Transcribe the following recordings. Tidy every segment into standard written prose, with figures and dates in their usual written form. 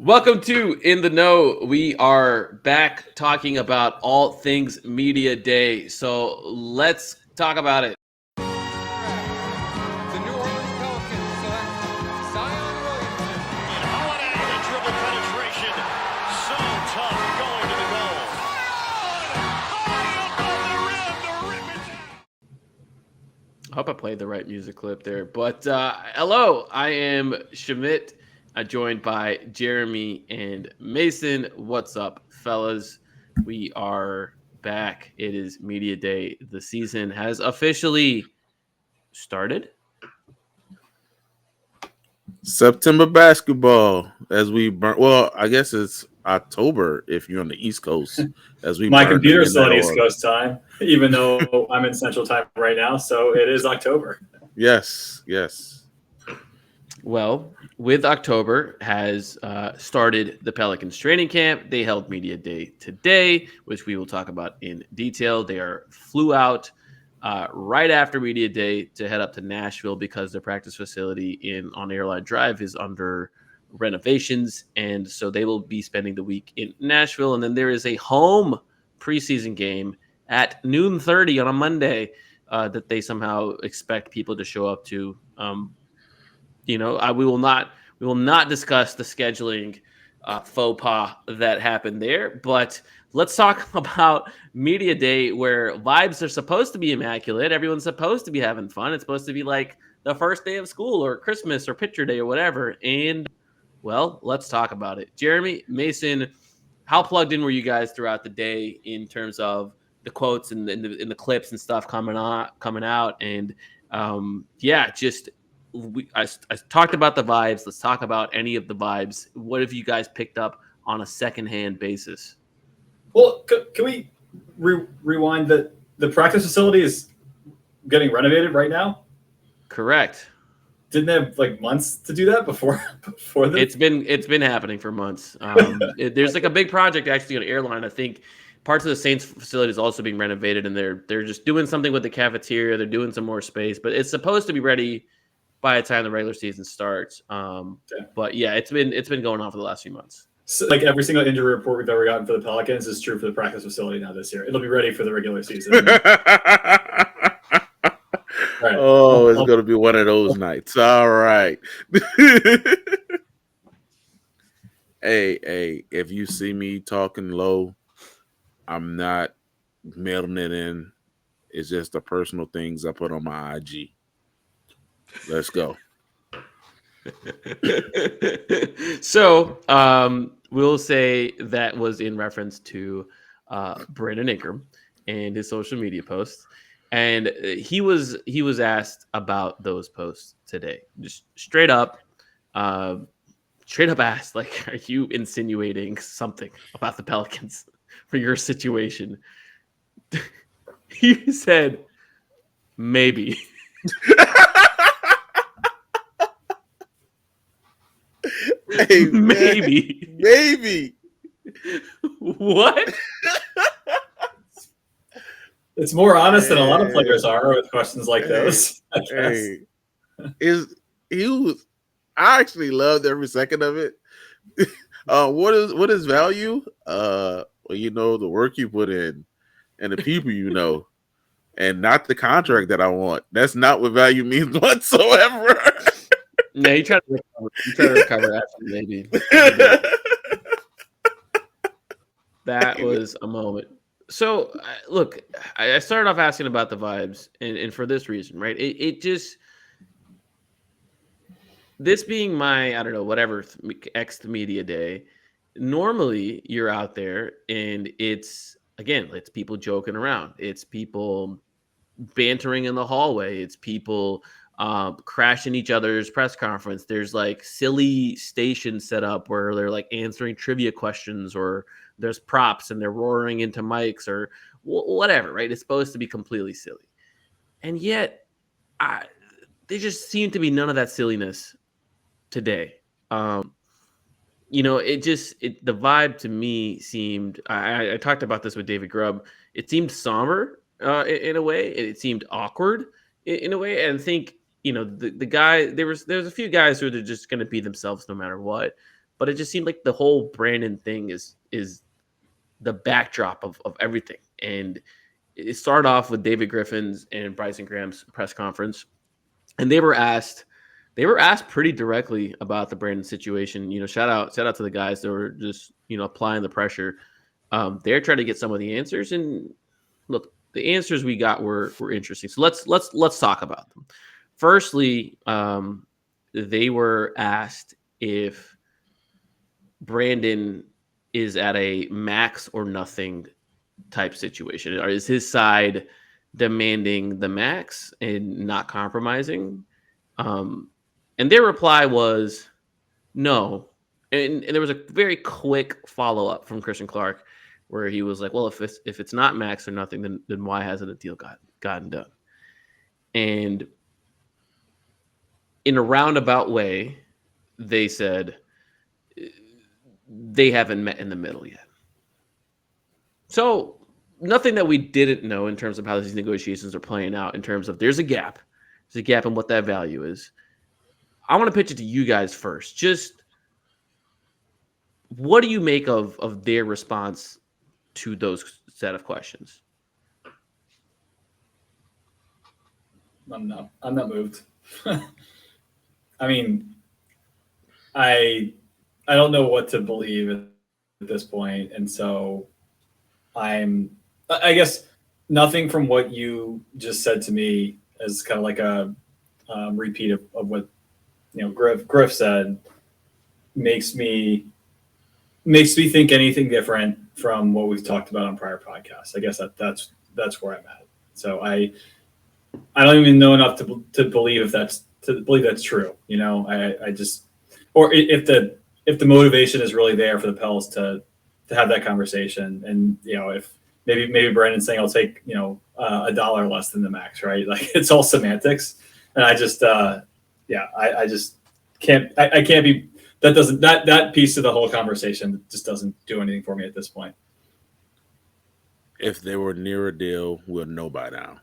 Welcome to In the Know. We are back talking about all things Media Day. So let's talk about it. The New Orleans Pelicans select Zion Williamson. And Holiday, the dribble penetration. So tough going to the goal. I hope I played the right music clip there. But hello, I am Shamit, joined by Jeremy and Mason. What's up, fellas? We are back. It is Media Day. The season has officially started. September basketball as we burn. Well, I guess it's October if you're on the East Coast. As we My burn computer's the still on midnight East oil. Coast time, even though I'm in Central Time right now. So it is October. Yes. Well, with October has started the Pelicans training camp. They held Media Day today, which we will talk about in detail. They flew out right after Media Day to head up to Nashville because their practice facility on Airline Drive is under renovations. And so they will be spending the week in Nashville. And then there is a home preseason game at noon 30 on a Monday that they somehow expect people to show up to. We will not discuss the scheduling faux pas that happened there, but let's talk about Media Day, where vibes are supposed to be immaculate. Everyone's supposed to be having fun. It's supposed to be like the first day of school or Christmas or picture day or whatever. And well, let's talk about it. Jeremy, Mason, how plugged in were you guys throughout the day in terms of the quotes and the clips and stuff coming out? And I talked about the vibes. Let's talk about any of the vibes. What have you guys picked up on a secondhand basis? Well, can we rewind that the practice facility is getting renovated right now? Correct. Didn't they have like months to do that before this? It's been happening for months. There's like a big project actually on airline. I think parts of the Saints facility is also being renovated, and they're just doing something with the cafeteria. They're doing some more space, but it's supposed to be ready by the time the regular season starts. But yeah, it's been going on for the last few months. So, like every single injury report we've ever gotten for the Pelicans is true for the practice facility now this year. It'll be ready for the regular season. Right. Oh, it's going to be one of those nights. All right. Hey, if you see me talking low, I'm not mailing it in. It's just the personal things I put on my IG. Let's go. So we'll say that was in reference to Brandon Ingram and his social media posts. And he was asked about those posts today. Just straight up asked, like, are you insinuating something about the Pelicans for your situation? He said, maybe. Hey, maybe. What? It's more honest than a lot of players are with questions like those. I actually loved every second of it. What is value? Well, the work you put in and the people and not the contract that I want. That's not what value means whatsoever. No, you try to recover after maybe. That was a moment. So, look, I started off asking about the vibes, and for this reason, right? It just, this being my, I don't know, whatever, X Media Day, normally you're out there and it's people joking around. It's people bantering in the hallway. It's people crashing each other's press conference. There's like silly stations set up where they're like answering trivia questions, or there's props and they're roaring into mics or whatever, right? It's supposed to be completely silly. And yet there just seemed to be none of that silliness today. The vibe to me seemed, I talked about this with David Grubb. It seemed somber in a way. It seemed awkward in a way. And I think, the guy, there's a few guys who are just going to be themselves no matter what. but it just seemed like the whole Brandon thing is the backdrop of everything. And it started off with David Griffin's and Bryson Graham's press conference, and they were asked pretty directly about the Brandon situation. Shout out to the guys that were just applying the pressure. They're trying to get some of the answers, and look, the answers we got were interesting. So let's talk about them. Firstly, they were asked if Brandon is at a max or nothing type situation, or is his side demanding the max and not compromising? And their reply was no. And there was a very quick follow-up from Christian Clark where he was like, well, if it's not max or nothing, then why hasn't the deal gotten done? And in a roundabout way, they said they haven't met in the middle yet. So nothing that we didn't know in terms of how these negotiations are playing out, in terms of there's a gap in what that value is. I want to pitch it to you guys first. Just what do you make of their response to those set of questions? I'm not moved. I mean, I don't know what to believe at this point, and so I guess nothing from what you just said to me is kind of like a repeat of what Griff said makes me think anything different from what we've talked about on prior podcasts. I guess that's where I'm at. So I don't even know enough to believe that's true. I just, or if the motivation is really there for the Pels to have that conversation, and if maybe Brandon's saying I'll take $1 less than the max, right? Like it's all semantics, and I just I just can't be. That piece of the whole conversation just doesn't do anything for me at this point. If they were near a deal, we'll know by now.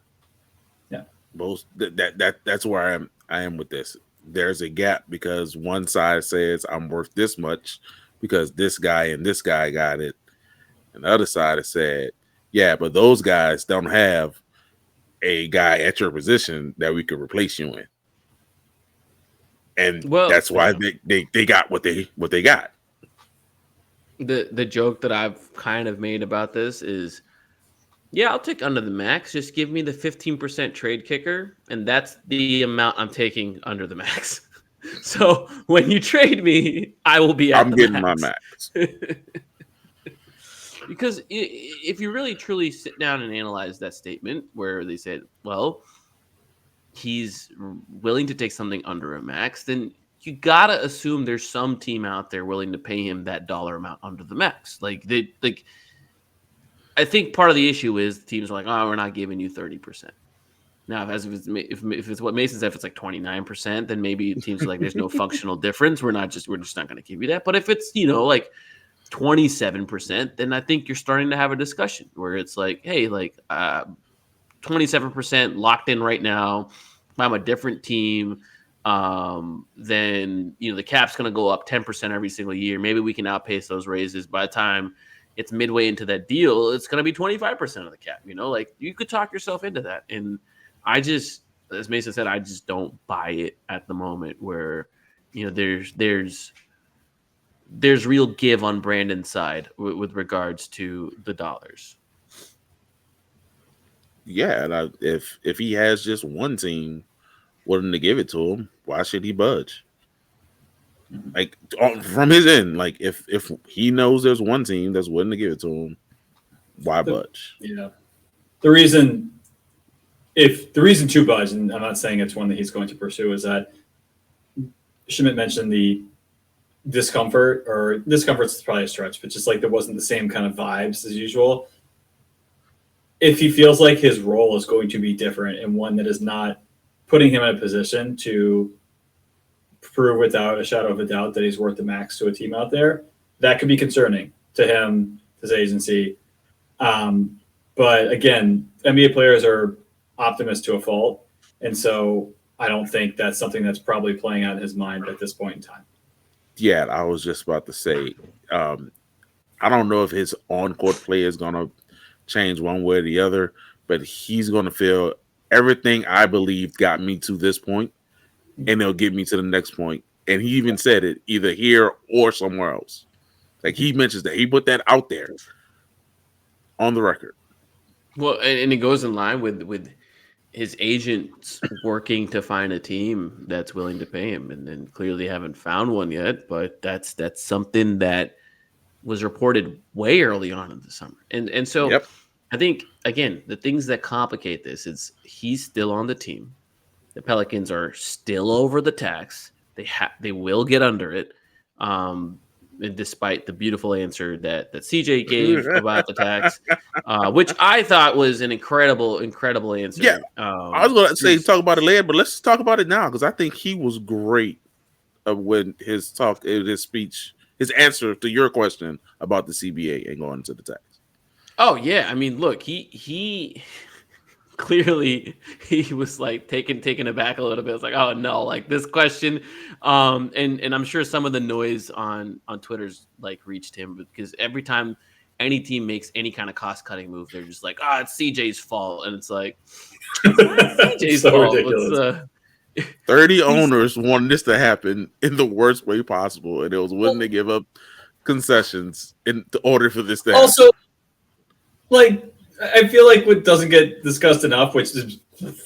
Yeah, both that's where I am with this. There's a gap because one side says I'm worth this much because this guy and this guy got it, and the other side has said, yeah, but those guys don't have a guy at your position that we could replace you in. And that's why they got what they got. The joke that I've kind of made about this is, yeah, I'll take under the max. Just give me the 15% trade kicker, and that's the amount I'm taking under the max. So when you trade me, I will be at the getting max. my max. Because if you really truly sit down and analyze that statement where they said, well, he's willing to take something under a max, then you gotta assume there's some team out there willing to pay him that dollar amount under the max. I think part of the issue is the teams are like, oh, we're not giving you 30%. Now, if it's what Mason said, if it's like 29%, then maybe teams are like, there's no functional difference. We're just not going to give you that. But if it's like 27%, then I think you're starting to have a discussion where it's like, hey, 27% locked in right now. If I'm a different team, then the cap's going to go up 10% every single year. Maybe we can outpace those raises. By the time it's midway into that deal, it's going to be 25% of the cap. You could talk yourself into that. And I just, as Mason said, I just don't buy it at the moment where there's real give on Brandon's side with regards to the dollars. Yeah, and if he has just one team willing to give it to him, why should he budge? Like from his end, like if he knows there's one team that's willing to give it to him, why budge? Yeah, the reason to budge, and I'm not saying it's one that he's going to pursue, is that Shamit mentioned the discomfort, or discomfort's probably a stretch, but just like there wasn't the same kind of vibes as usual. If he feels like his role is going to be different and one that is not putting him in a position to prove without a shadow of a doubt that he's worth the max to a team out there, that could be concerning to him, his agency. But again, NBA players are optimists to a fault. And so I don't think that's something that's probably playing out in his mind at this point in time. Yeah, I was just about to say, I don't know if his on court play is gonna change one way or the other, but he's gonna feel everything I believe got me to this point, and it'll get me to the next point. And he even said it either here or somewhere else. Like he mentions that he put that out there on the record. Well, and it goes in line with his agents working to find a team that's willing to pay him, and then clearly haven't found one yet. But that's something that was reported way early on in the summer, and so Yep. I think again the things that complicate this is he's still on the team. The Pelicans are still over the tax. They will get under it. And despite the beautiful answer that CJ gave about the tax, which I thought was an incredible answer. Yeah, I was going to say talk about it later, but let's talk about it now because I think he was great when his speech, his answer to your question about the CBA and going into the tax. Oh yeah, I mean, look, he clearly he was like taken aback a little bit. It's like, oh no, like this question, and I'm sure some of the noise on Twitter's like reached him because every time any team makes any kind of cost cutting move, they're just like, oh, it's CJ's fault, and it's like it's not CJ's So fault. ridiculous. 30 owners wanted this to happen in the worst way possible, and it was willing to give up concessions in order for this to happen. Also, like, I feel like what doesn't get discussed enough, which is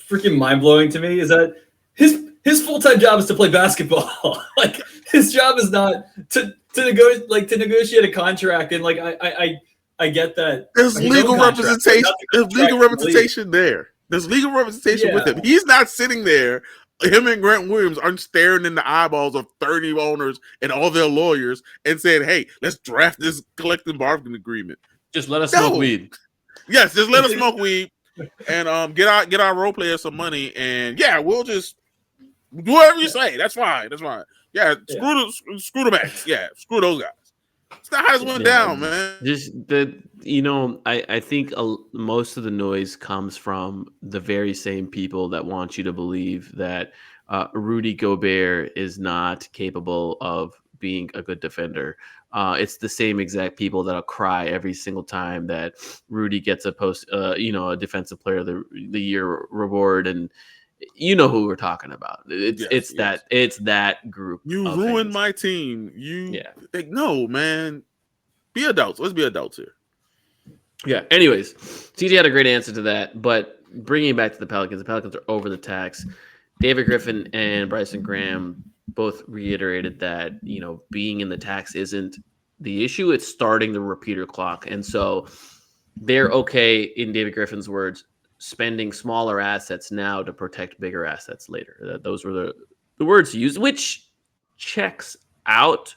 freaking mind blowing to me, is that his full time job is to play basketball. Like his job is not to negotiate a contract. And like I get that there's legal representation. There's legal representation there. There's legal representation with him. He's not sitting there. Him and Grant Williams aren't staring in the eyeballs of 30 owners and all their lawyers and saying, "Hey, let's draft this collective bargaining agreement." Just let us smoke weed. Yes, just let us smoke weed and get our role players some money, and yeah, we'll just do whatever you say. That's fine. That's fine. Yeah, screw the Max. Yeah, screw those guys. It's not how this went down, man. Just I think most of the noise comes from the very same people that want you to believe that Rudy Gobert is not capable of being a good defender. It's the same exact people that'll cry every single time that Rudy gets a a defensive player of the year reward, and you know who we're talking about. It's that group. You ruined my team. No, man. Be adults. Let's be adults here. Yeah. Anyways, CJ had a great answer to that, but bringing it back to the Pelicans are over the tax. David Griffin and Bryson Graham both reiterated that, being in the tax isn't the issue. It's starting the repeater clock. And so they're okay, in David Griffin's words, spending smaller assets now to protect bigger assets later. Those were the words used, which checks out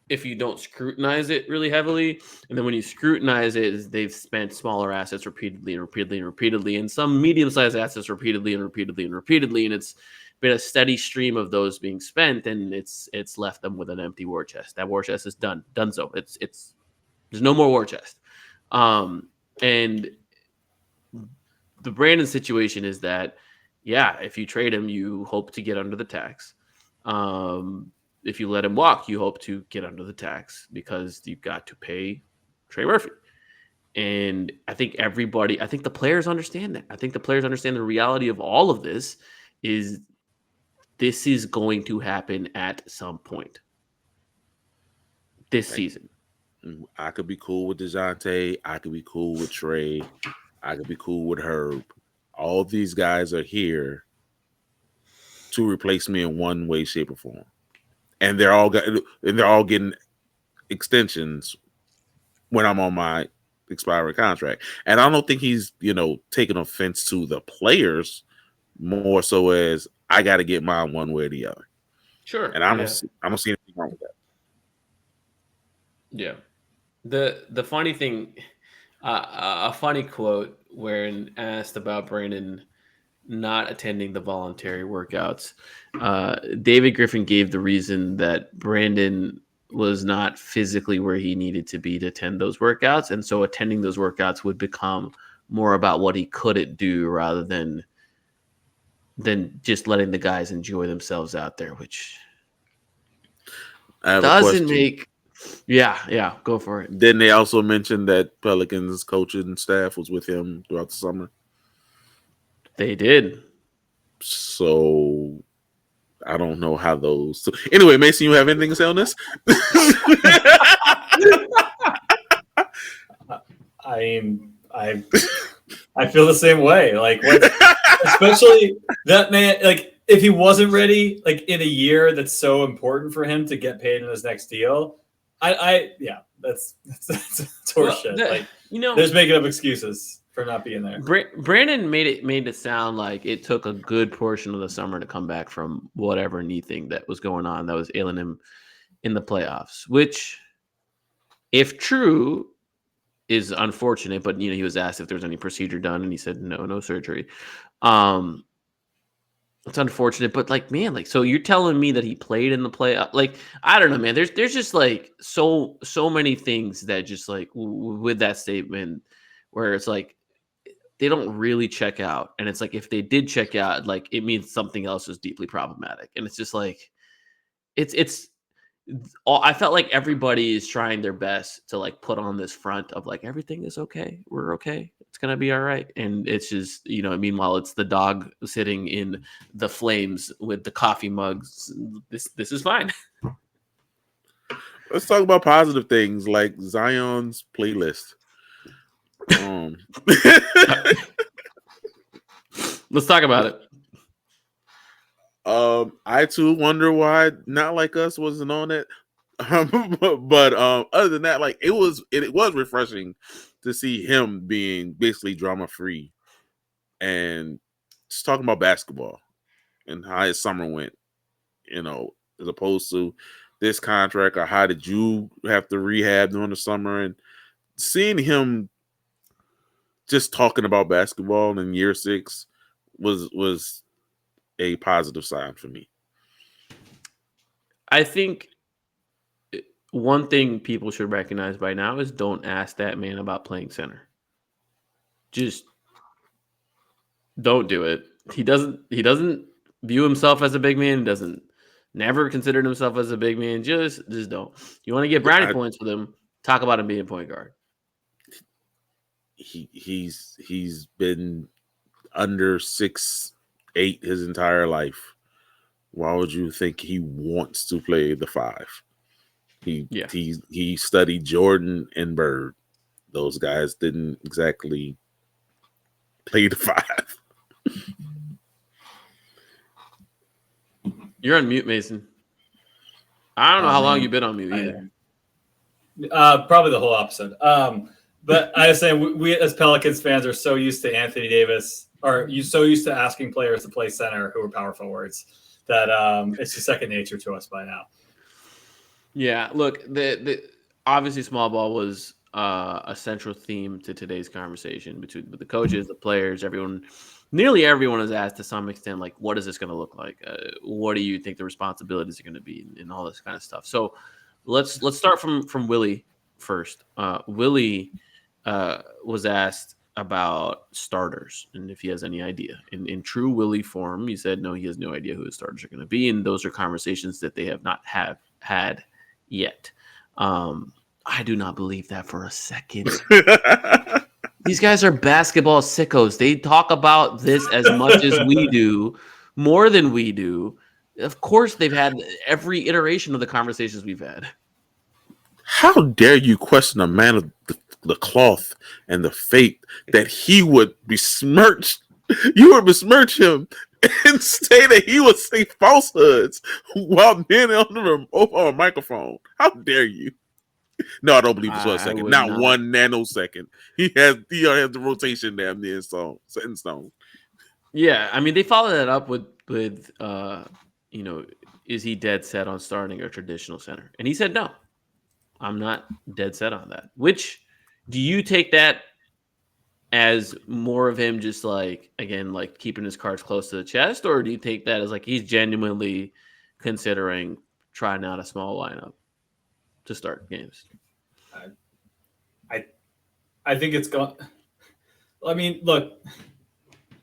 if you don't scrutinize it really heavily. And then when you scrutinize it, they've spent smaller assets repeatedly, and some medium-sized assets repeatedly. And it's been a steady stream of those being spent, and it's left them with an empty war chest. That war chest is done. So it's there's no more war chest. And the Brandon situation is that, if you trade him, you hope to get under the tax. If you let him walk, you hope to get under the tax because you've got to pay Trey Murphy. And I think the players understand that. I think the players understand the reality of all of this is going to happen at some point this season. I could be cool with DeJounte. I could be cool with Trey. I could be cool with Herb. All these guys are here to replace me in one way, shape, or form. And they're all getting extensions when I'm on my expiring contract. And I don't think he's, taking offense to the players more so as I got to get mine one way or the other. Sure. And I don't see anything wrong with that. Yeah. The funny thing, a funny quote when asked about Brandon not attending the voluntary workouts, David Griffin gave the reason that Brandon was not physically where he needed to be to attend those workouts, and so attending those workouts would become more about what he couldn't do rather than just letting the guys enjoy themselves out there, which I have a doesn't question. make. Yeah, go for it. Didn't they also mention that Pelicans coaching staff was with him throughout the summer? They did. So I don't know how those. So, anyway, Mason, you have anything to say on this? I mean, I feel the same way. Like, especially that man. Like, if he wasn't ready, like in a year that's so important for him to get paid in his next deal, yeah, that's horseshit. Well, like, they're just making up excuses for not being there. Brandon made it sound like it took a good portion of the summer to come back from whatever knee thing that was going on that was ailing him in the playoffs, which, if true, is unfortunate. But he was asked if there was any procedure done, and he said no surgery. It's unfortunate, but so you're telling me that he played in the playoff? Like, I don't know, man. There's just like so many things that just like with that statement where it's like they don't really check out, and it's like if they did check out, like it means something else is deeply problematic, and it's just like it's. I felt like everybody is trying their best to like put on this front of like everything is okay, we're okay, it's gonna be all right, and it's just meanwhile it's the dog sitting in the flames with the coffee mugs. This is fine. Let's talk about positive things like Zion's playlist. Let's talk about it. I too wonder why Not Like Us wasn't on it. But other than that, like it was refreshing to see him being basically drama free and just talking about basketball and how his summer went, as opposed to this contract, or how did you have to rehab during the summer, and seeing him just talking about basketball in year 6 was a positive sign for me. I think one thing people should recognize by now is don't ask that man about playing center. Just don't do it. He doesn't view himself as a big man. He doesn't never considered himself as a big man. Just don't. You want to get brownie points with him, talk about him being point guard. He's been under 6'8" his entire life. Why would you think he wants to play the 5? He studied Jordan and Bird. Those guys didn't exactly play the 5. You're on mute, Mason. I don't know how long you've been on mute either. Probably the whole episode. But I was saying we as Pelicans fans are so used to Anthony Davis, or you so used to asking players to play center who are power forwards that it's just second nature to us by now. Yeah, look, the obviously small ball was a central theme to today's conversation between the coaches, the players, everyone. Nearly everyone is asked to some extent, like, what is this going to look like? What do you think the responsibilities are going to be, and all this kind of stuff. So let's start from Willie first. Willie was asked about starters and if he has any idea. In true Willie form, he said no, he has no idea who his starters are going to be, and those are conversations that they have not had yet. I do not believe that for a second. These guys are basketball sickos. They talk about this as much as we do, more than we do. Of course, they've had every iteration of the conversations we've had. How dare you question a man of the cloth and the faith that he would besmirch? You would besmirch him and say that he would say falsehoods while being on a microphone. How dare you? No, I don't believe this for a second. Not 1 nanosecond. He has the rotation damn near set in stone. Yeah, I mean, they follow that up with is he dead set on starting a traditional center? And he said, no, I'm not dead set on that. Which, do you take that as more of him just like, again, like keeping his cards close to the chest? Or do you take that as like he's genuinely considering trying out a small lineup to start games? I think it's gone. I mean, look,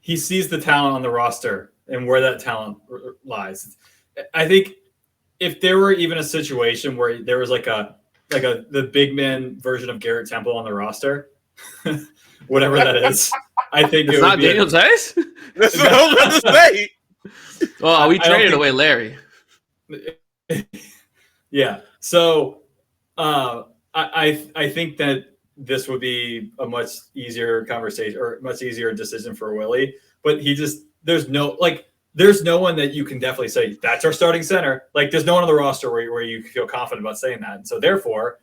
he sees the talent on the roster and where that talent lies. I think if there were even a situation where there was like the big man version of Garrett Temple on the roster, whatever that is, I think It's it would not be Daniel Tice? That's what I was about to say. Well, we I don't traded think- away Larry. Yeah. So I think that this would be a much easier conversation or much easier decision for Willie. But there's no one that you can definitely say that's our starting center. Like there's no one on the roster where you feel confident about saying that. And so therefore,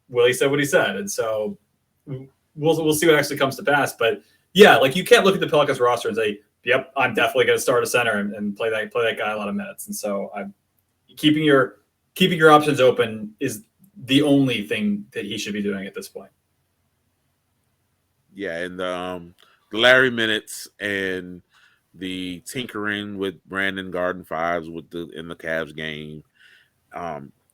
Willie said what he said. And so we'll see what actually comes to pass. But yeah, like you can't look at the Pelicans roster and say, yep, I'm definitely going to start a center and play that guy a lot of minutes. And so I'm keeping your options open is the only thing that he should be doing at this point. Yeah, and the Larry minutes and the tinkering with Brandon Garden Fives in the Cavs game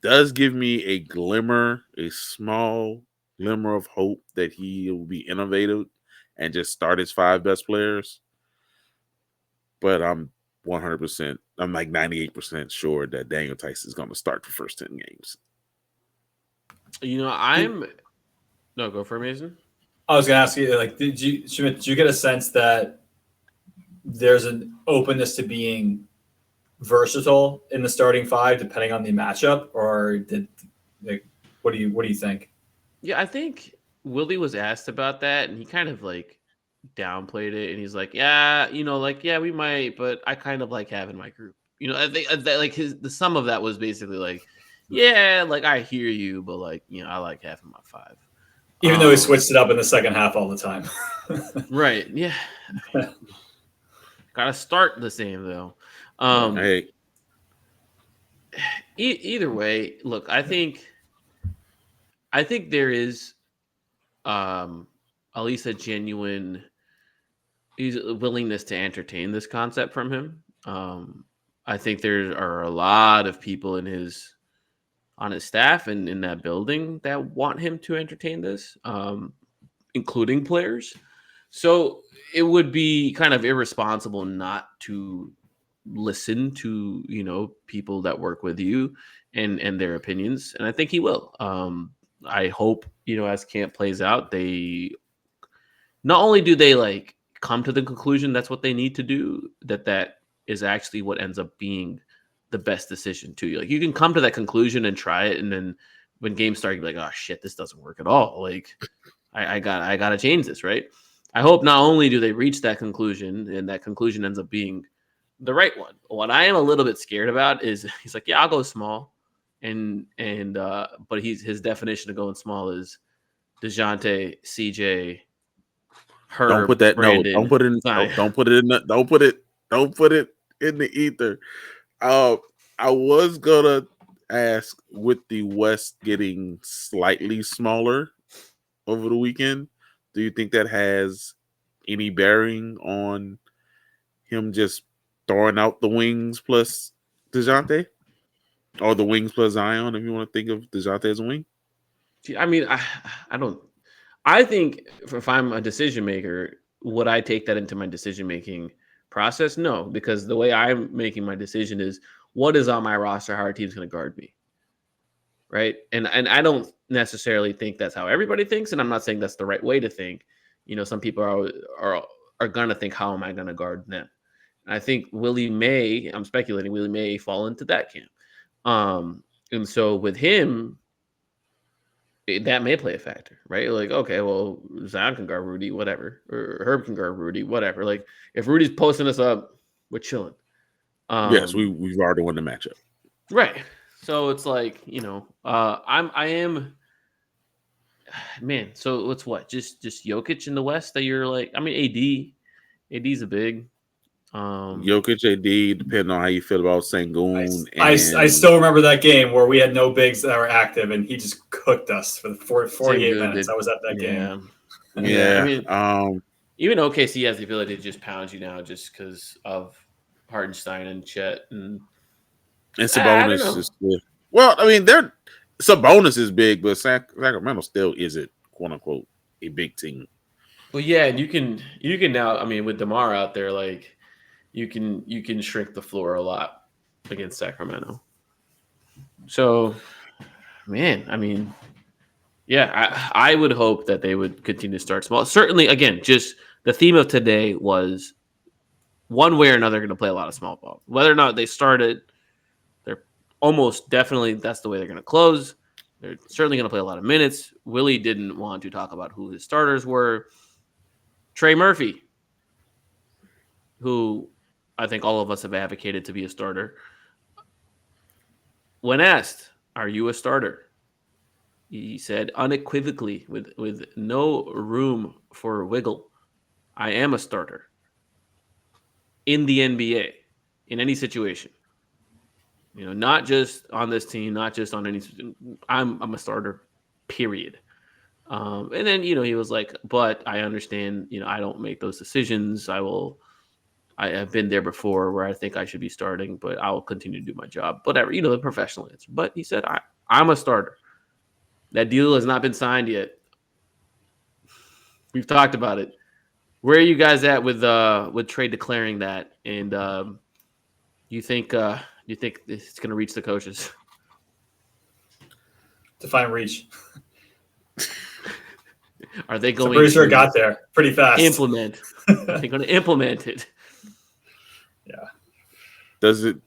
does give me a small glimmer of hope that he will be innovative and just start his 5 best players. But I'm 100%, I'm like 98% sure that Daniel Tice is going to start the first 10 games. No, go for it, Mason. I was going to ask you, like, Shamit, did you get a sense that there's an openness to being versatile in the starting 5 depending on the matchup, or what do you think? Yeah, I think Willie was asked about that, and he kind of like downplayed it, and he's like, "Yeah, we might, but I kind of like having my group." I think that like the sum of that was basically like, "Yeah, like I hear you, but like I like having my 5." Even though he switched it up in the second half all the time. Right? Yeah. Got to start the same though. Hey, Either way, look, I think there is at least a genuine willingness to entertain this concept from him. I think there are a lot of people on his staff and in that building that want him to entertain this, including players. So it would be kind of irresponsible not to listen to people that work with you and their opinions, and I think he will. I hope as camp plays out, they not only do they like come to the conclusion that's what they need to do, that is actually what ends up being the best decision too. Like you can come to that conclusion and try it, and then when games start, you're like, oh shit, this doesn't work at all. Like I gotta change this, right? I hope not only do they reach that conclusion and that conclusion ends up being the right one. What I am a little bit scared about is he's like, yeah, I'll go small. But his definition of going small is DeJounte, CJ, Herb, don't put that. Brandon, No, don't put it in. Don't put it in. Don't put it in the ether. I was gonna ask, with the West getting slightly smaller over the weekend, do you think that has any bearing on him just throwing out the wings plus DeJounte? Or the wings plus Zion, if you want to think of DeJounte as a wing? I mean, I don't. I think if I'm a decision maker, would I take that into my decision making process? No, because the way I'm making my decision is what is on my roster, how our team's going to guard me, right? And I don't necessarily think that's how everybody thinks, and I'm not saying that's the right way to think. Some people are going to think, how am I going to guard them? And I think I'm speculating, Willie may fall into that camp. And so with him, that may play a factor, right? Like, okay, well, Zion can guard Rudy, whatever, or Herb can guard Rudy, whatever. Like, if Rudy's posting us up, we're chilling. Yes, we've already won the matchup, right? So it's like I am, man. So it's what just Jokic in the West that you're like. I mean, AD's a big. Jokic, AD, depending on how you feel about Sengun. I still remember that game where we had no bigs that were active, and he just cooked us for the 48 minutes. I was at that game. Yeah. I mean, even OKC has the ability to just pound you now just because of Hartenstein and Chet and Sabonis is good. Well, I mean, Sabonis is big, but Sacramento still isn't, quote unquote, a big team. Well, yeah, and you can now. I mean, with DeMar out there, like you can shrink the floor a lot against Sacramento. So, man, I mean, yeah, I would hope that they would continue to start small. Certainly, again, just the theme of today was one way or another going to play a lot of small ball. Whether or not they started, they're almost definitely that's the way they're going to close. They're certainly going to play a lot of minutes. Willie didn't want to talk about who his starters were. Trey Murphy, who I think all of us have advocated to be a starter, when asked, "Are you a starter?" He said unequivocally, with no room for wiggle, "I am a starter in the NBA in any situation. Not just on this team, not just on any. I'm a starter, period." And then he was like, "But I understand. I don't make those decisions. I have been there before where I think I should be starting, but I will continue to do my job. Whatever, the professional answer." But he said, I'm a starter. That deal has not been signed yet. We've talked about it. Where are you guys at with Trey declaring that? And you think it's going to reach the coaches? Define reach. Are they So going? pretty sure it got there pretty fast. Implement. Are they going to implement it? Yeah. Does it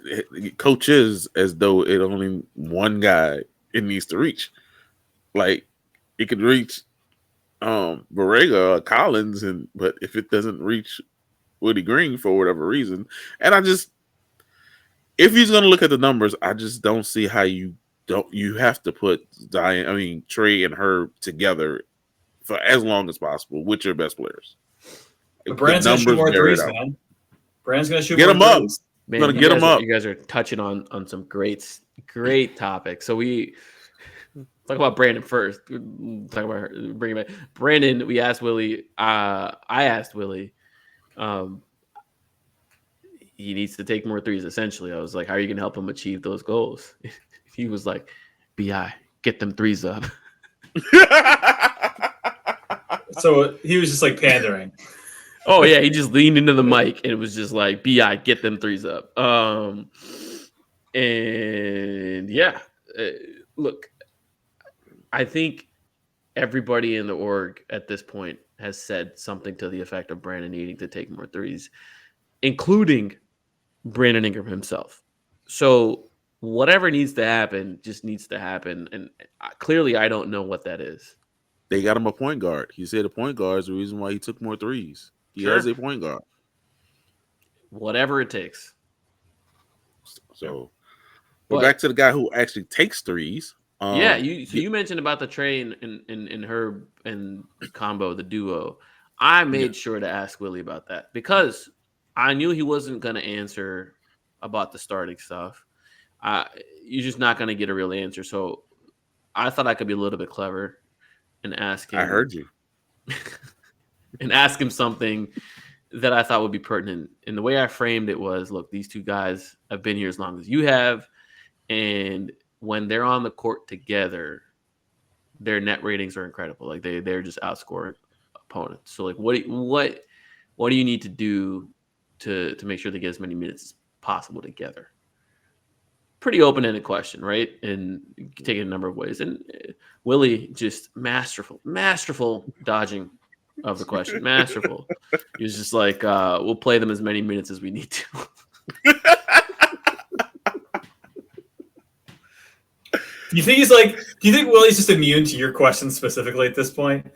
coaches as though it only one guy it needs to reach? Like it could reach Borrega or Collins, but if it doesn't reach Woody Green for whatever reason, and if he's gonna look at the numbers, I just don't see how you have to put Trey and Herb together for as long as possible with your best players. But Brand's gonna shoot more threes, man. Brand's gonna shoot get more him up. threes. Man, gonna get him up. You guys are touching on some great topics. So we talk about Brandon first. Talk about her, bring him back. Brandon, we asked Willie. I asked Willie. He needs to take more threes. Essentially, I was like, "How are you going to help him achieve those goals?" He was like, "Bi, get them threes up." So he was just like pandering. Oh yeah, he just leaned into the mic and it was just like, "Bi, get them threes up." And yeah, look, I think everybody in the org at this point has said something to the effect of Brandon needing to take more threes, including Brandon Ingram himself. So whatever needs to happen just needs to happen. And clearly I don't know what that is. They got him a point guard. He said a point guard is the reason why he took more threes. He has a point guard. Whatever it takes. So, but back to the guy who actually takes threes. You mentioned about the Trey and Herb and combo, the duo. I made sure to ask Willie about that because I knew he wasn't going to answer about the starting stuff. You're just not going to get a real answer. So I thought I could be a little bit clever and ask him. I heard you. And ask him something that I thought would be pertinent. And the way I framed it was, look, these two guys have been here as long as you have. And when they're on the court together, their net ratings are incredible. Like they're just outscoring opponents. So like what do you need to do to make sure they get as many minutes as possible together? Pretty open-ended question, right? And you can take it a number of ways. And Willie just masterful dodging of the question. Masterful. He was just like, we'll play them as many minutes as we need to. Do you think Willie's just immune to your questions specifically at this point?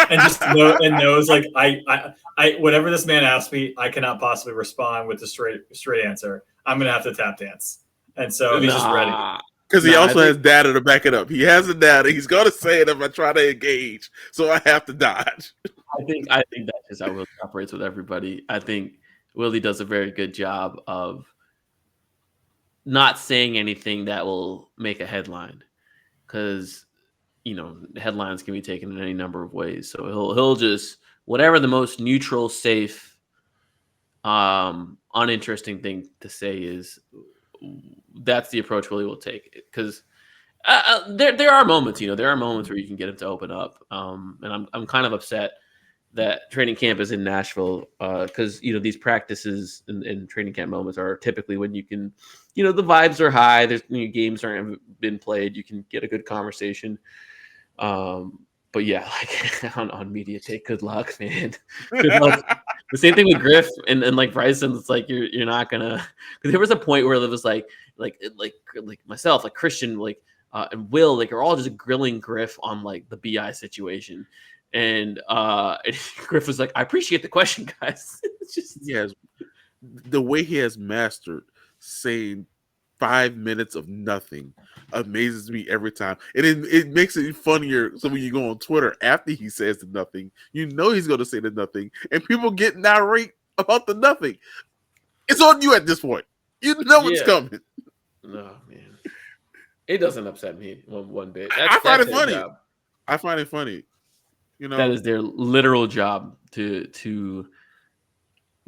And just knows like I whatever this man asks me, I cannot possibly respond with the straight answer. I'm gonna have to tap dance. And so he's just ready. Because he also has data to back it up. He has the data. He's gonna say it if I try to engage. So I have to dodge. I think that's just how Willie operates with everybody. I think Willie does a very good job of not saying anything that will make a headline, because headlines can be taken in any number of ways. So he'll just whatever the most neutral, safe, uninteresting thing to say is. That's the approach Willie will take, because there are moments, there are moments where you can get him to open up, and I'm kind of upset that training camp is in Nashville because these practices and training camp moments are typically when you can, the vibes are high. There's games aren't been played. You can get a good conversation. But yeah, like on media day, good luck, man. Good luck. The same thing with Griff and like Bryson. It's like you're not gonna. Because there was a point where it was like myself, like Christian, like and Will, like are all just grilling Griff on like the BI situation. And Griff was like, I appreciate the question, guys. It's just Yes, the way he has mastered saying 5 minutes of nothing amazes me every time, and it makes it funnier. So when you go on Twitter after he says the nothing, he's going to say the nothing, and people get irate about the nothing. It's on you at this point. You know it's coming. No, man, it doesn't upset me one bit. I find it funny. Job. I find it funny. That is their literal job to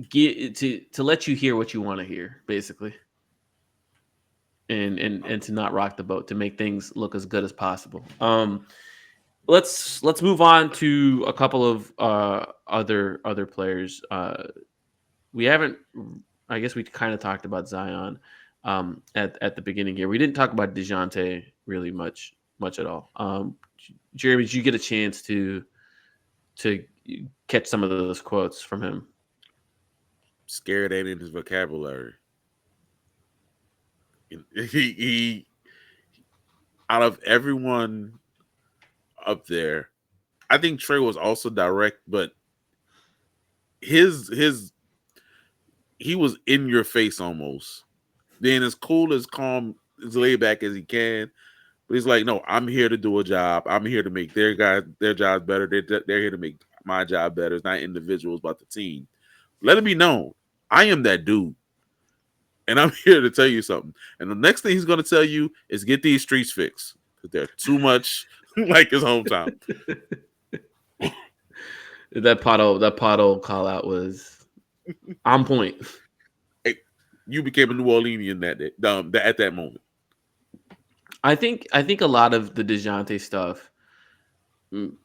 get to let you hear what you want to hear, basically, and to not rock the boat, to make things look as good as possible. Let's move on to a couple of other players. We haven't. I guess we kind of talked about Zion at the beginning here. We didn't talk about DeJounte really much at all. Jeremy, did you get a chance to catch some of those quotes from him? Scared ain't in his vocabulary. He out of everyone up there, I think Trey was also direct, but he was in your face almost. Being as cool, as calm, as laid back as he can. But he's like, no, I'm here to do a job. I'm here to make their jobs better. They're here to make my job better. It's not individuals, but the team. Let it be known, I am that dude. And I'm here to tell you something. And the next thing he's going to tell you is get these streets fixed. Because they're too much like his hometown. That pothole call out was on point. Hey, you became a New Orleanian at that moment. I think a lot of the DeJounte stuff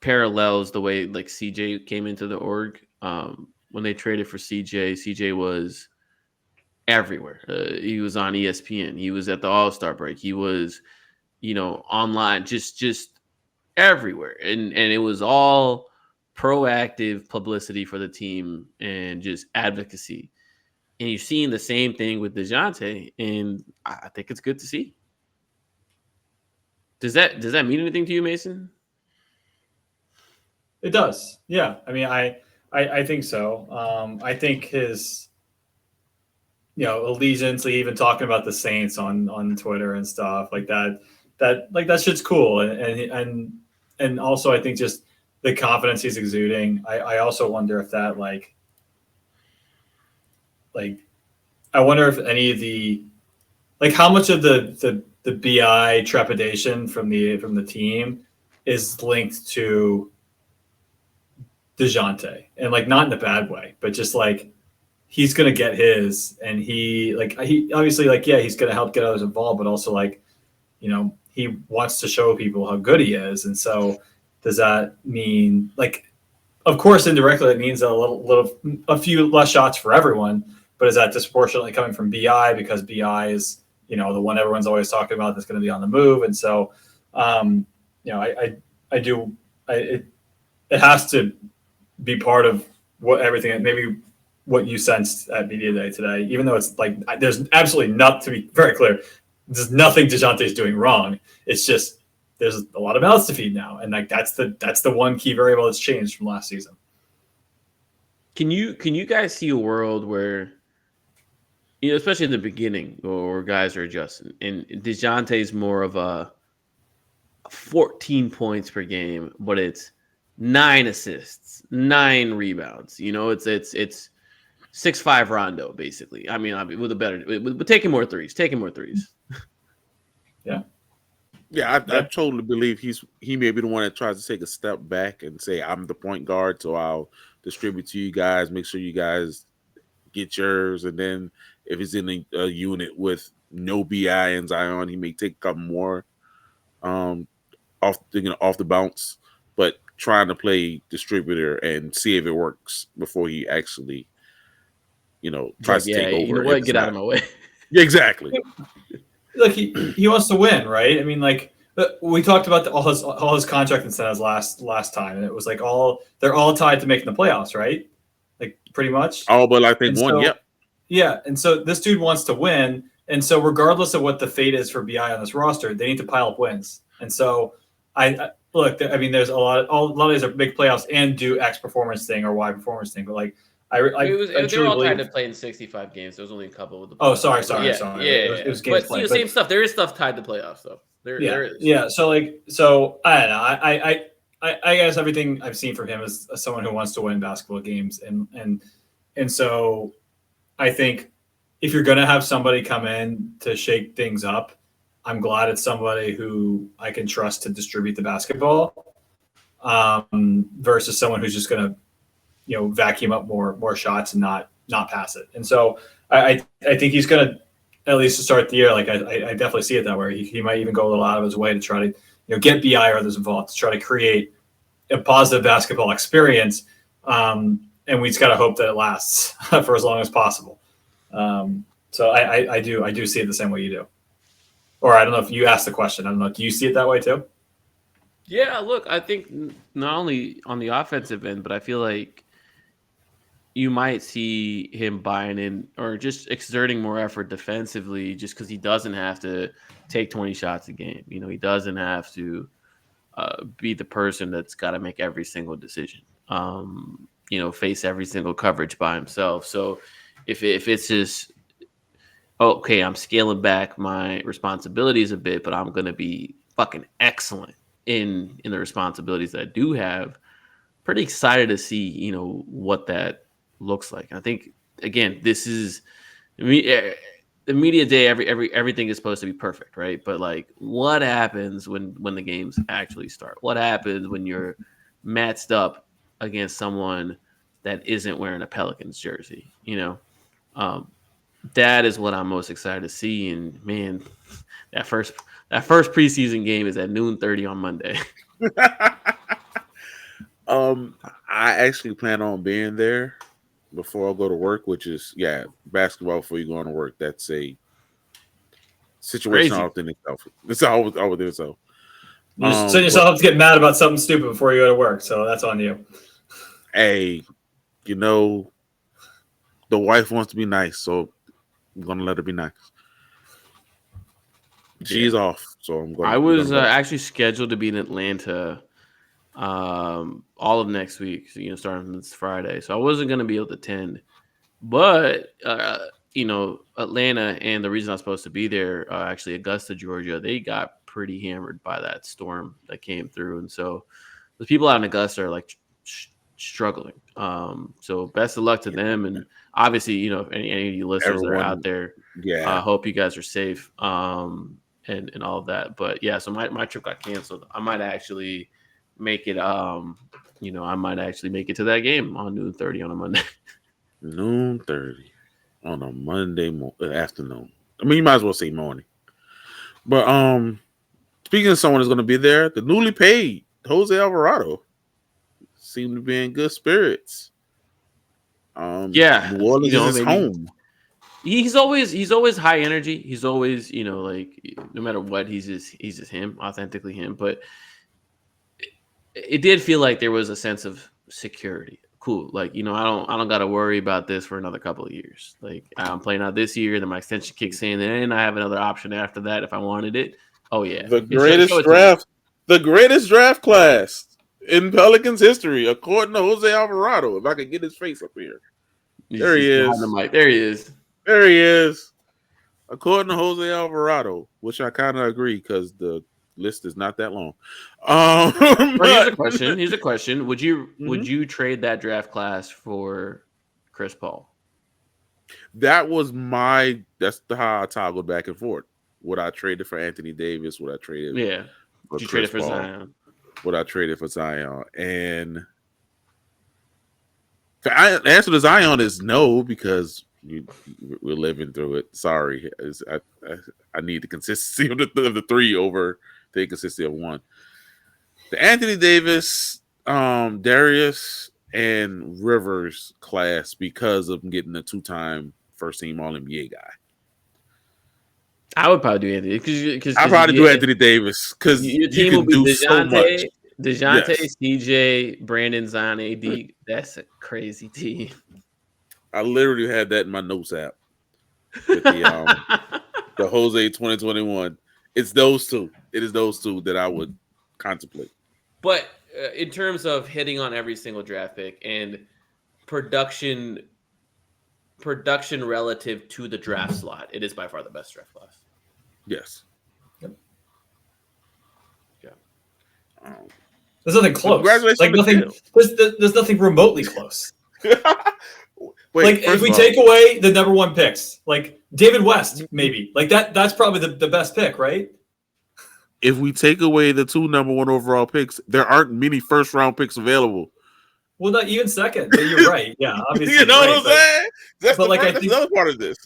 parallels the way like CJ came into the org. When they traded for CJ was everywhere. He was on ESPN. He was at the All-Star break. He was, online, just everywhere. And it was all proactive publicity for the team and just advocacy. And you're seeing the same thing with DeJounte, and I think it's good to see. Does that mean anything to you, Mason? It does. Yeah. I mean, I think so. I think his, allegiance, like even talking about the Saints on Twitter and stuff like that shit's cool. And also I think just the confidence he's exuding. I also wonder if that I wonder if any of the, how much of the BI trepidation from the team is linked to DeJounte, and not in a bad way, but just he's gonna get his, and he obviously he's gonna help get others involved, but also he wants to show people how good he is, and so does that mean of course indirectly it means a few less shots for everyone, but is that disproportionately coming from BI because BI is the one everyone's always talking about that's going to be on the move, and so it has to be part of maybe what you sensed at Media Day today, even though it's there's absolutely not, to be very clear, there's nothing DeJounte is doing wrong. It's just there's a lot of mouths to feed now, and that's the one key variable that's changed from last season. Can you guys see a world where, especially in the beginning, where guys are adjusting, and DeJounte's more of a 14 points per game, but it's 9 assists, 9 rebounds. It's 6'5" Rondo basically. I mean, with taking more threes. Yeah, I totally believe he may be the one that tries to take a step back and say, I'm the point guard, so I'll distribute to you guys, make sure you guys get yours, and then if he's in a unit with no BI and Zion, he may take a couple more off the bounce. But trying to play distributor and see if it works before he actually, tries to yeah, take over. you know if what? it's Get out not. of my way. Yeah, exactly. Like he wants to win, right? I mean, like we talked about all his contract incentives last time, and it was like they're all tied to making the playoffs, right? Like pretty much. Oh, but I think And one. so Yep. yeah, and so this dude wants to win, and so regardless of what the fate is for Bi on this roster, they need to pile up wins. And so I look, I mean, there's a lot of these are big playoffs and do X performance thing or Y performance thing, but like I They truly were all tied believe. to playing 65 games. There was only a couple with the Oh, playoffs. sorry. Yeah. It was games But played. same stuff. There is stuff tied to playoffs, though. There is. Yeah. So I don't know. I guess everything I've seen from him is someone who wants to win basketball games, and so I think if you're going to have somebody come in to shake things up, I'm glad it's somebody who I can trust to distribute the basketball, versus someone who's just going to vacuum up more shots and not pass it. And so I think he's going to, at least to start the year, like I definitely see it that way. He might even go a little out of his way to try to get Bi or others involved to try to create a positive basketball experience. And we just got to hope that it lasts for as long as possible. So I do see it the same way you do. Or I don't know if you asked the question. I don't know. Do you see it that way too? Yeah, look, I think not only on the offensive end, but I feel like you might see him buying in or just exerting more effort defensively just because he doesn't have to take 20 shots a game. He doesn't have to be the person that's got to make every single decision, face every single coverage by himself. So if it's just, okay, I'm scaling back my responsibilities a bit, but I'm going to be fucking excellent in the responsibilities that I do have. Pretty excited to see, what that looks like. And I think, again, this is the media day. Everything is supposed to be perfect, right? But like, what happens when the games actually start? What happens when you're matched up against someone that isn't wearing a Pelicans jersey? That is what I'm most excited to see. And man, that first preseason game is at 12:30 on Monday. I actually plan on being there before I go to work, which is basketball before you go on to work. That's a situation Crazy. all within itself. It's all within itself. You just set yourself up to get mad about something stupid before you go to work, so that's on you. Hey, the wife wants to be nice, so I'm gonna let her be nice. She's off, so I'm going. I was actually scheduled to be in Atlanta all of next week, so, starting this Friday. So I wasn't going to be able to attend. But, Atlanta and the reason I was supposed to be there, actually Augusta, Georgia, they got pretty hammered by that storm that came through. And so the people out in Augusta are like struggling. So best of luck to them. And obviously, if any of you listeners that are out there, I hope you guys are safe and all of that. But yeah, so my trip got canceled. I might actually make it, I might actually make it to that game on 12:30 on a Monday. 12:30 on a Monday afternoon. I mean, you might as well say morning. But speaking of someone that's going to be there, the newly paid Jose Alvarado seemed to be in good spirits. New Orleans is his home. He's always high energy. He's always, like no matter what, he's just him, authentically him. But it did feel like there was a sense of security. Cool. Like, I don't got to worry about this for another couple of years. Like, I'm playing out this year, then my extension kicks in, and I have another option after that if I wanted it. Oh yeah. The greatest draft class in Pelicans history, according to Jose Alvarado. If I could get his face up here. There he is. There he is. There he is. According to Jose Alvarado, which I kind of agree because the list is not that long. Here's a question. Would you trade that draft class for Chris Paul? That's how I toggled back and forth. Would I trade it for Anthony Davis? Would I trade it? Yeah. Would you trade it for Zion? Would I trade it for Zion? And the answer to Zion is no, because we're living through it. Sorry, I need the consistency of the three over the inconsistency of one. The Anthony Davis, Darius and Rivers class because of getting a 2-time first team All NBA guy. I would probably do Anthony because I probably do Anthony Davis because your you team will can be do so much. DeJounte, Yes. CJ, Brandon, Zon, AD. That's a crazy team. I literally had that in my notes app with the Jose 2021. It's those two. It is those two that I would contemplate. But in terms of hitting on every single draft pick and production relative to the draft slot, it is by far the best draft class. Yes. Yeah. There's nothing close. Congratulations Like on the nothing. deal. There's nothing remotely close. Wait, like if we take away the number one picks, like David West, maybe like that's probably the best pick, right? If we take away the 2 number 1 overall picks, there aren't many first round picks available. Well, not even second. But you're right. Yeah, obviously. You know right, what I'm saying? That's but I that's think the other part of this.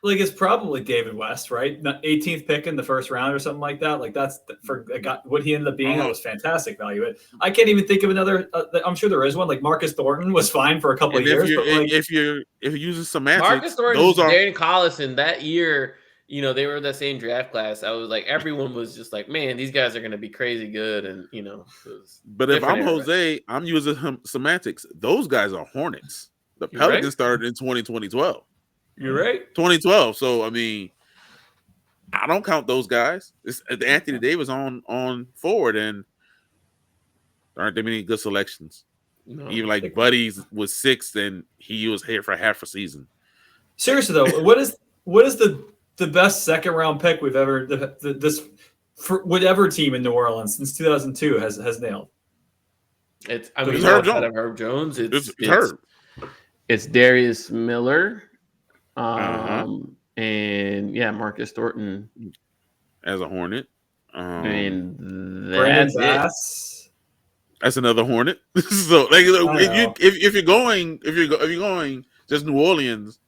like it's probably David West, right? 18th pick in the first round or something like that. Like that's for what he ended up being. That was fantastic value. I can't even think of another. I'm sure there is one. Like Marcus Thornton was fine for a couple of years. But like, if you're using semantics, Marcus Thornton, those are Darren Collison that year. They were the same draft class. I was like, everyone was just like, man, these guys are going to be crazy good. And, but if I'm Jose, I'm using semantics. Those guys are Hornets. The Pelicans started in 2012. You're right. 2012. So, I mean, I don't count those guys. It's Anthony Davis on forward, and there aren't that many good selections. No, even like Buddy's was 6th, and he was here for half a season. Seriously, though, what is the best second round pick we've ever this for whatever team in New Orleans since 2002 has nailed? It's Herb Jones. It's Herb. It's Darius Miller, and Marcus Thornton as a Hornet. And Brandon Bass. That's another Hornet. So like if you're going just New Orleans,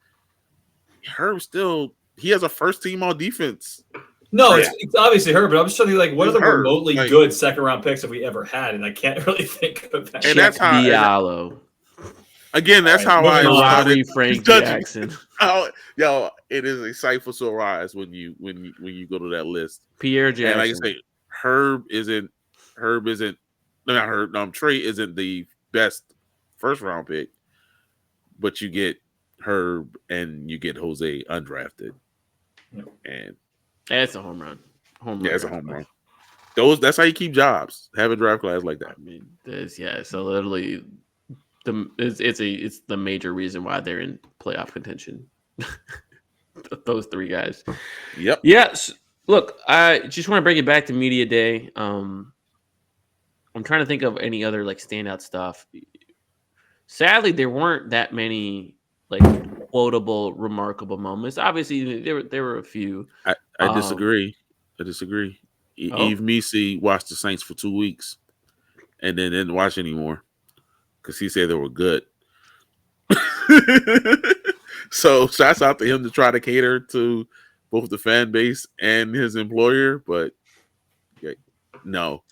Herb still. He has a first team all defense. No, it's obviously Herb, but I'm just trying to think, like, what are the remotely like, good second round picks have we ever had? And I can't really think of that. And that's how Diallo. Again, that's how I Frank Jackson. It is insightful to rise when you go to that list. Pierre Jackson. And like I say, Trey isn't the best first round pick, but you get Herb and you get Jose undrafted. And that's a home run. It's a home run. That's how you keep jobs. Have a draft class like that. I mean, so literally, it's the major reason why they're in playoff contention. Those 3 guys. Yep. Yes. Look, I just want to bring it back to media day. I'm trying to think of any other like standout stuff. Sadly, there weren't that many like quotable, remarkable moments. Obviously, there were a few. I disagree. Yves Missi watched the Saints for 2 weeks and then didn't watch anymore because he said they were good. So shouts out to him to try to cater to both the fan base and his employer, but no.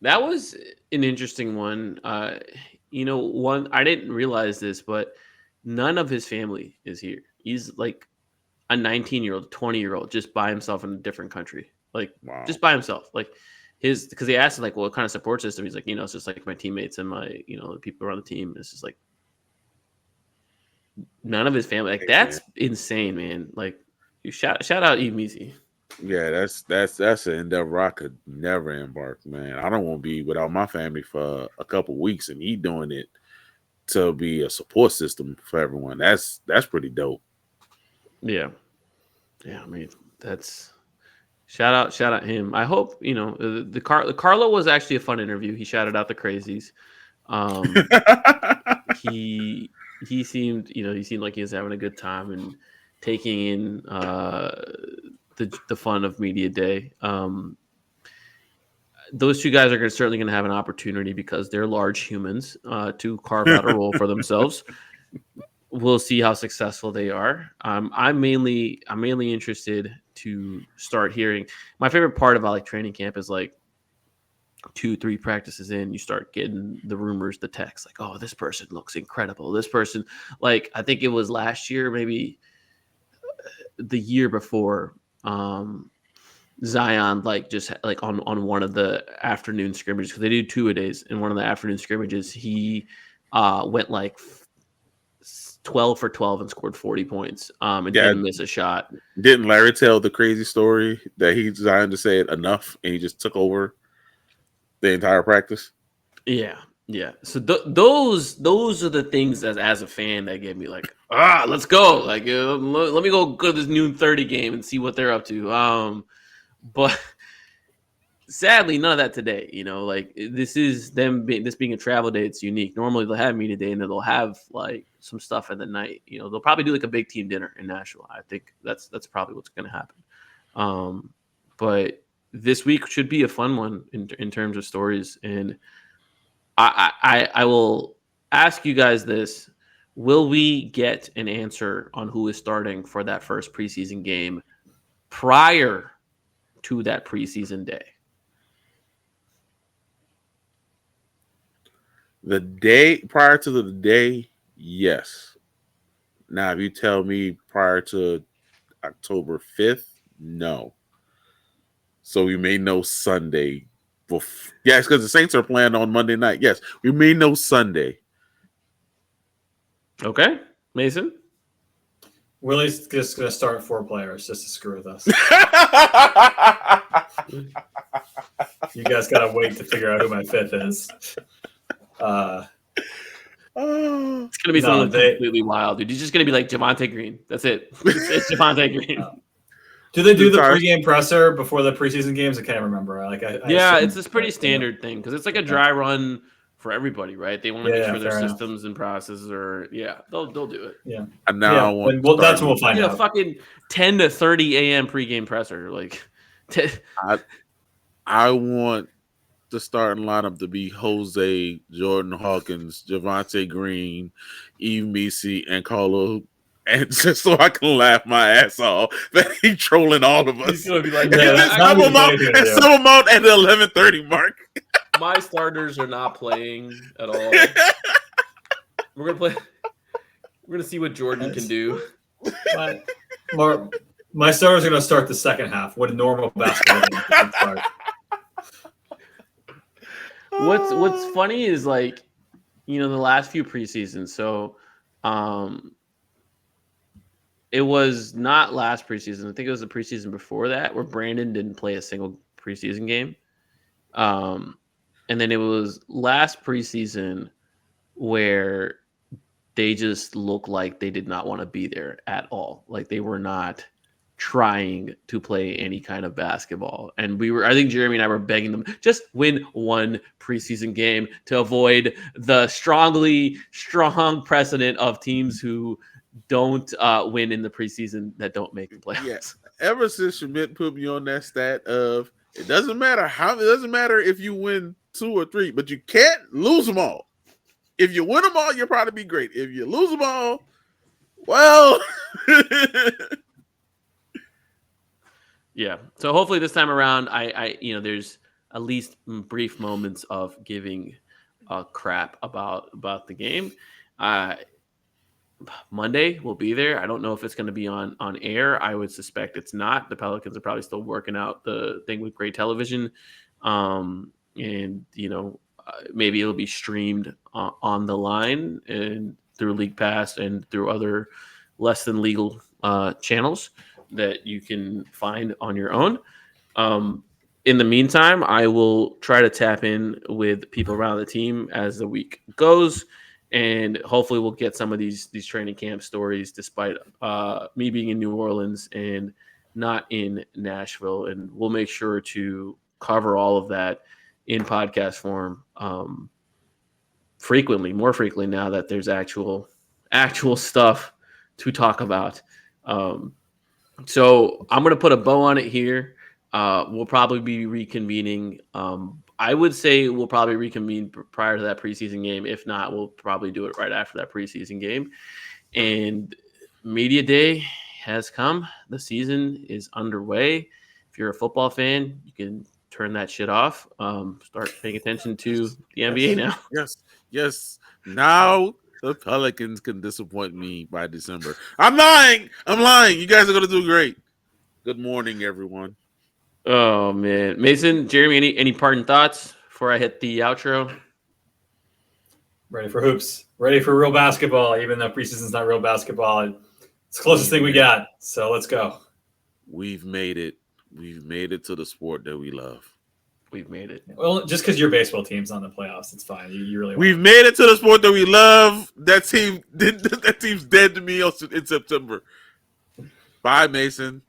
That was an interesting one. One I didn't realize this, but none of his family is here. He's like a 19-year-old, 20-year-old just by himself in a different country. Like just by himself. Like because they asked him like, what kind of support system? He's like, it's just like my teammates and my, the people around the team. It's just like none of his family. Like that's insane, man. Like you shout out Yves Missi. Yeah, that's an endeavor I could never embark, man. I don't want to be without my family for a couple weeks, and he doing it to be a support system for everyone. That's pretty dope. Yeah. I mean, that's shout out him. I hope the Carlo was actually a fun interview. He shouted out the crazies. He seemed like he was having a good time and taking in the fun of media day. Those 2 guys are certainly going to have an opportunity because they're large humans to carve out a role for themselves. We'll see how successful they are. I'm mainly interested to start hearing. My favorite part about like training camp is like 2-3 practices in, you start getting the rumors, the texts like, oh, this person looks incredible. This person, like, I think it was last year, maybe the year before, Zion, like, just like on one of the afternoon scrimmages, because they do 2-a-days. In one of the afternoon scrimmages, he went like 12 for 12 and scored 40 points, and Yeah. didn't miss a shot. Didn't Larry tell the crazy story that he designed to say it enough and he just took over the entire practice? Yeah, yeah. So those are the things as a fan that get me like, let's go. Like, let me go to this noon 30 game and see what they're up to. But sadly, none of that today. Like, this is this being a travel day. It's unique. Normally they'll have media day and then they'll have like some stuff at the night. They'll probably do like a big team dinner in Nashville. I think that's probably what's going to happen. But this week should be a fun one in terms of stories. And I will ask you guys this: will we get an answer on who is starting for that first preseason game prior to that preseason day? The day prior to the day, yes. Now, if you tell me prior to October 5th, no. So we may know Sunday. Yes, because the Saints are playing on Monday night. Yes, we may know Sunday. Okay, Mason. Willie's just going to start 4 players just to screw with us. You guys got to wait to figure out who my 5th is. It's gonna be something completely wild, dude. He's just gonna be like Javonte Green. That's it. It's Javonte Green. Do they do the pregame presser before the preseason games? I can't remember. Yeah, it's this pretty standard thing because it's like a dry run for everybody, right? They want to make sure their systems and processes are. Yeah, they'll do it. Yeah, and now that's when we'll find out. Fucking 10 to 30 a.m. pregame presser, like. I want the starting lineup to be Jose, Jordan Hawkins, Javonte Green, Eve Misi, and Carlo, and just so I can laugh my ass off that he's trolling all of us. He's gonna be like, some of them out at the 11:30 mark. My starters are not playing at all. We're gonna play. We're gonna see what Jordan can do. My starters are gonna start the second half. What a normal basketball start. What's funny is, like, the last few preseasons. So, it was not last preseason. I think it was the preseason before that where Brandon didn't play a single preseason game. And then it was last preseason where they just looked like they did not want to be there at all. Like, they were not trying to play any kind of basketball. And I think Jeremy and I were begging them, just win one preseason game to avoid the strong precedent of teams who don't win in the preseason that don't make the playoffs. Yes. Ever since Shamit put me on that stat of it doesn't matter if you win 2 or 3, but you can't lose them all. If you win them all, you'll probably be great. If you lose them all, well, yeah. So hopefully this time around, I there's at least brief moments of giving a crap about the game. Monday we'll be there. I don't know if it's going to be on air. I would suspect it's not. The Pelicans are probably still working out the thing with Great Television, and maybe it'll be streamed on the line and through League Pass and through other less than legal channels that you can find on your own. In the meantime, I will try to tap in with people around the team as the week goes, and hopefully we'll get some of these training camp stories despite me being in New Orleans and not in Nashville. And we'll make sure to cover all of that in podcast form more frequently now that there's actual stuff to talk about. So I'm going to put a bow on it here. We'll probably be reconvening. I would say we'll probably reconvene prior to that preseason game. If not, we'll probably do it right after that preseason game. And media day has come. The season is underway. If you're a football fan, you can turn that shit off. Start paying attention to the NBA now. Yes. Now the Pelicans can disappoint me by December. I'm lying. You guys are gonna do great. Good morning, everyone. Oh man, Mason, Jeremy, any parting thoughts before I hit the outro? Ready for hoops. Ready for real basketball, even though preseason's not real basketball. It's the closest thing we got. So let's go. We've made it. We've made it to the sport that we love. We've made it. Well, just because your baseball team's on the playoffs, it's fine. You really. We've made it to the sport that we love. That team's dead to me in September. Bye, Mason.